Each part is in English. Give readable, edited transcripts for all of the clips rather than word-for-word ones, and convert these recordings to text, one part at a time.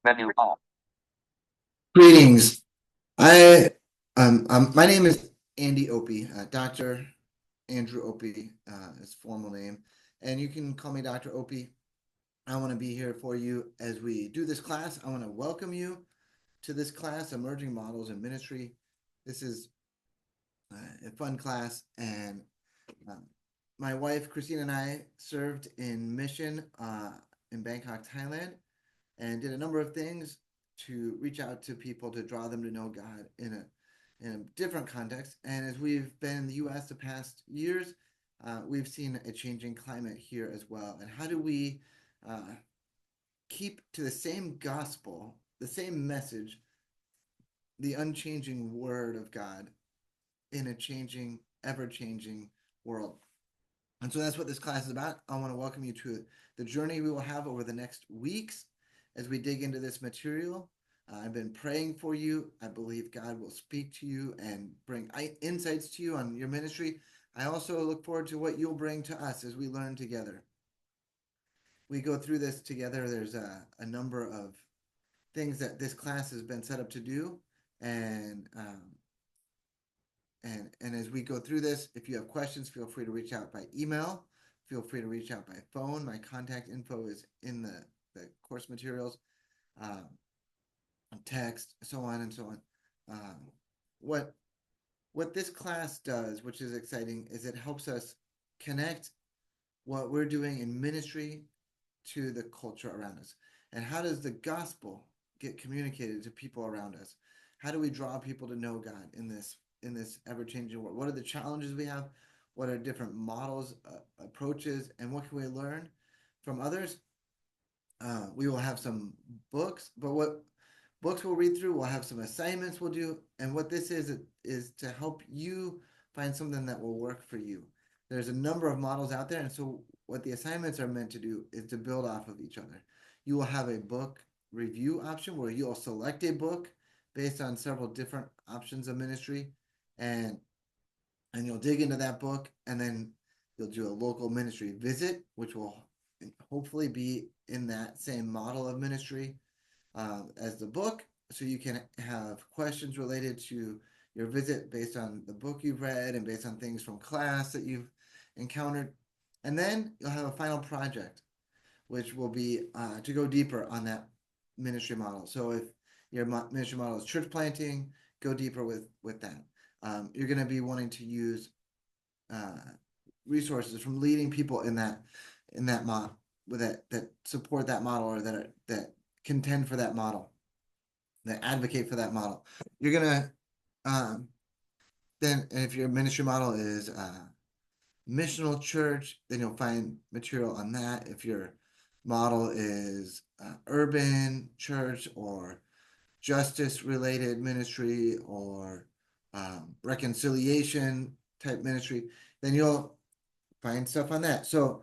Menu all. Greetings. I my name is Andy Opie, Dr. Andrew Opie, is formal name, and you can call me Dr. Opie. I want to be here for you as we do this class. I want to welcome you to this class, Emerging Models in Ministry. This is a fun class, and um, my wife Christine and I served in mission in Bangkok, Thailand, and did a number of things to reach out to people to draw them to know God in a different context. And as we've been in the U.S. the past years, we've seen a changing climate here as well. And how do we uh, keep to the same gospel, the same message, the unchanging word of God in a changing, ever-changing world? And so that's what this class is about. I want to welcome you to the journey we will have over the next weeks as we dig into this material. I've been praying for you. I believe God will speak to you and bring insights to you on your ministry. I also look forward to what you'll bring to us as we learn together. We go through this together. There's a number of things that this class has been set up to do. And as we go through this, if you have questions, feel free to reach out by email. Feel free to reach out by phone. My contact info is in the course materials, um, text, so on and so on. What this class does, which is exciting, is it helps us connect what we're doing in ministry to the culture around us. And how does the gospel get communicated to people around us? How do we draw people to know God in this ever-changing world? What are the challenges we have? What are different models, approaches, and what can we learn from others? We will have some books, but what books we'll read through, we'll have some assignments we'll do, and what this is to help you find something that will work for you. There's a number of models out there, and so what the assignments are meant to do is to build off of each other. You will have a book review option where you'll select a book based on several different options of ministry, and you'll dig into that book, and then you'll do a local ministry visit, which will hopefully be in that same model of ministry as the book. So you can have questions related to your visit based on the book you've read and based on things from class that you've encountered. And then you'll have a final project, which will be to go deeper on that ministry model. So if your ministry model is church planting, go deeper with that. You're going to be wanting to use resources from leading people in that model with that support that model, or that contend for that model, that advocate for that model. You're gonna then, if your ministry model is missional church, then you'll find material on that. If your model is urban church or justice related ministry or reconciliation type ministry, then you'll find stuff on that. So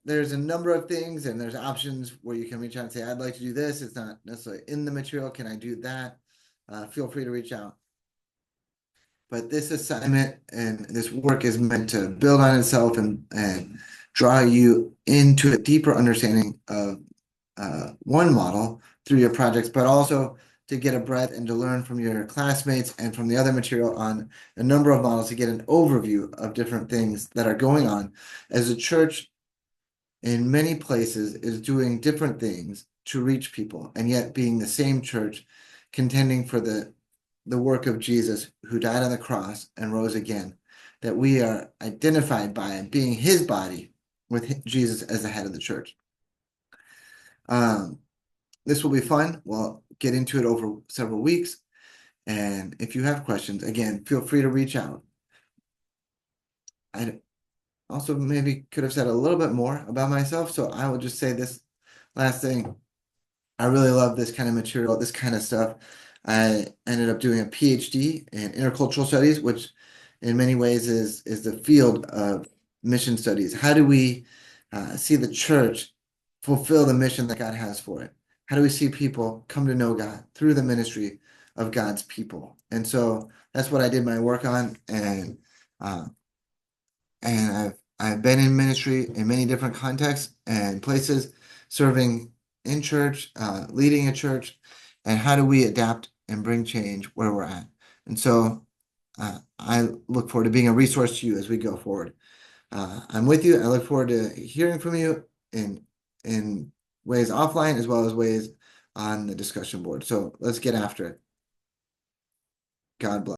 there's a number of things, and there's options where you can reach out and say, I'd like to do this. It's not necessarily in the material. Can I do that? Feel free to reach out. But this assignment and this work is meant to build on itself and draw you into a deeper understanding of one model through your projects, but also to get a breadth and to learn from your classmates and from the other material on a number of models to get an overview of different things that are going on as a church in many places is doing different things to reach people, and yet being the same church contending for the work of Jesus, who died on the cross and rose again, that we are identified by being his body with Jesus as the head of the church. This will be fun. We'll get into it over several weeks. And if you have questions, again, feel free to reach out. I also maybe could have said a little bit more about myself, so I will just say this last thing. I really love this kind of material, this kind of stuff. I ended up doing a PhD in intercultural studies, which in many ways is the field of mission studies. How do we see the church fulfill the mission that God has for it? How do we see people come to know God through the ministry of God's people? And so that's what I did my work on, uh, and I've been in ministry in many different contexts and places, serving in church, leading a church, and how do we adapt and bring change where we're at. And so I look forward to being a resource to you as we go forward. I'm with you. I look forward to hearing from you in ways offline as well as ways on the discussion board. So let's get after it. God bless.